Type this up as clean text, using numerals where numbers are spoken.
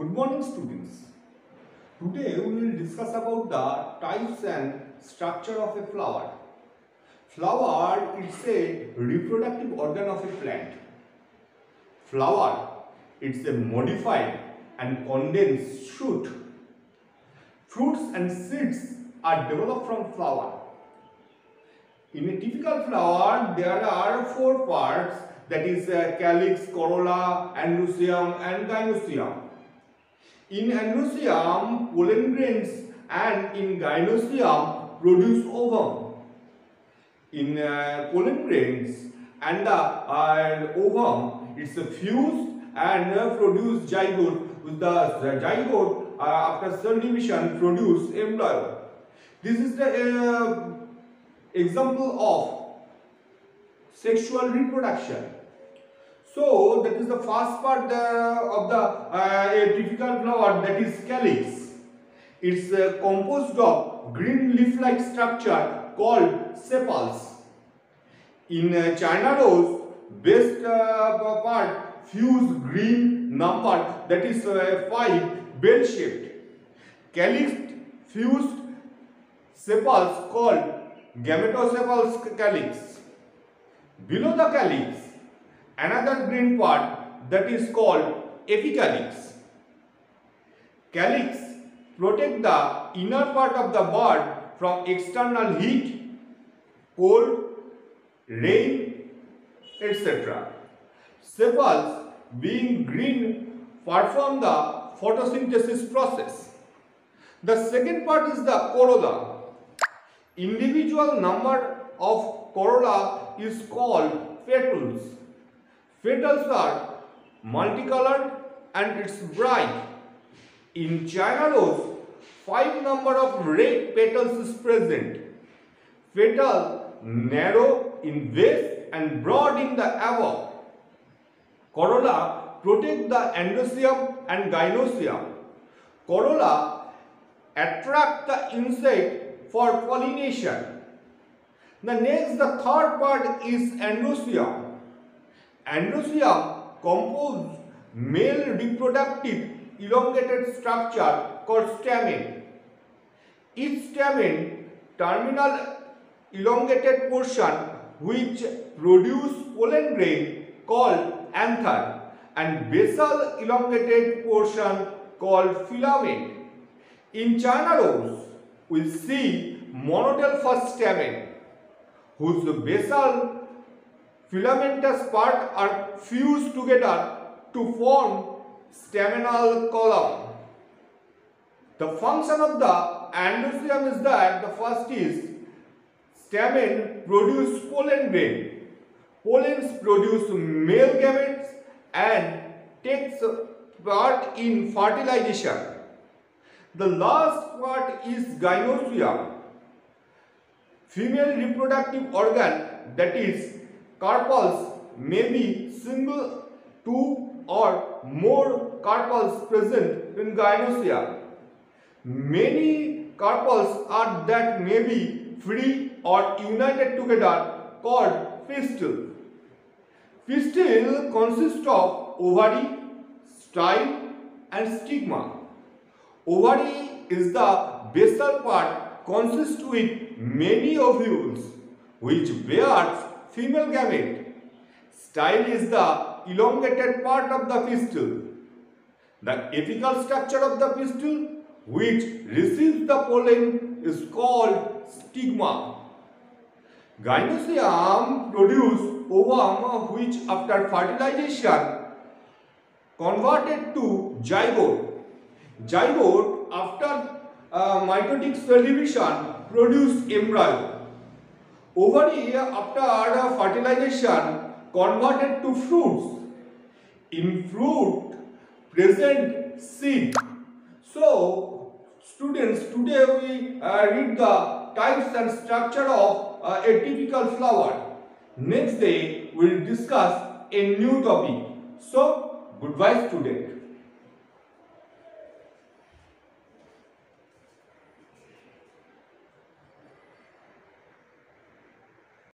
Good morning, students. Today we will discuss about the types and structure of a flower. Flower is a reproductive organ of a plant. Flower is a modified and condensed shoot. Fruits and seeds are developed from flower. In a typical flower, there are four parts, that is calyx, corolla, androecium and gynoecium. In androecium, pollen grains, and in gynoecium produce ovum. In pollen grains and the ovum, it's fused and produce zygote. With the zygote, after cell division, produce embryo. This is the example of sexual reproduction. So that is the first part of the typical flower, that is calyx. It's composed of green leaf-like structure called sepals. In China rose, base part fuse green number, that is 5, bell-shaped. Calyx fused sepals called gametosepals calyx. Below the calyx, another green part, that is called epicalyx. Calyx protect the inner part of the bud from external heat, cold, rain, etc. Sepals, being green, perform the photosynthesis process. The second part is the corolla. Individual number of corolla is called petals. Petals are multicolored and it's bright. In China rose, 5 number of red petals is present. Petal narrow in base and broad in the above. Corolla protect the androecium and gynoecium. Corolla attract the insect for pollination. The third part is androecium. Androecium compose male reproductive elongated structure called stamen. Each stamen terminal elongated portion which produce pollen grain called anther and basal elongated portion called filament. In China rose, we see monodelphous stamen whose basal filamentous parts are fused together to form staminal column. The function of the androecium is that the first is stamen produce pollen grain. Pollens produce male gametes and takes part in fertilization. The last part is gynoecium, female reproductive organ, that is carpels may be single, 2 or more carpels present in gynoecium. Many carpels are that may be free or united together called pistil. Pistil consists of ovary, style and stigma. Ovary is the basal part, consists with many ovules which bears female gamete. Style is the elongated part of the pistil. The apical structure of the pistil which receives the pollen is called stigma. Gynoecium produce ovum which after fertilization converted to zygote. Zygote after mitotic cell division produce embryo. Ovary after fertilization converted to fruits. In fruit present seed. So students, today we read the types and structure of a typical flower. Next day we will discuss a new topic. So goodbye students.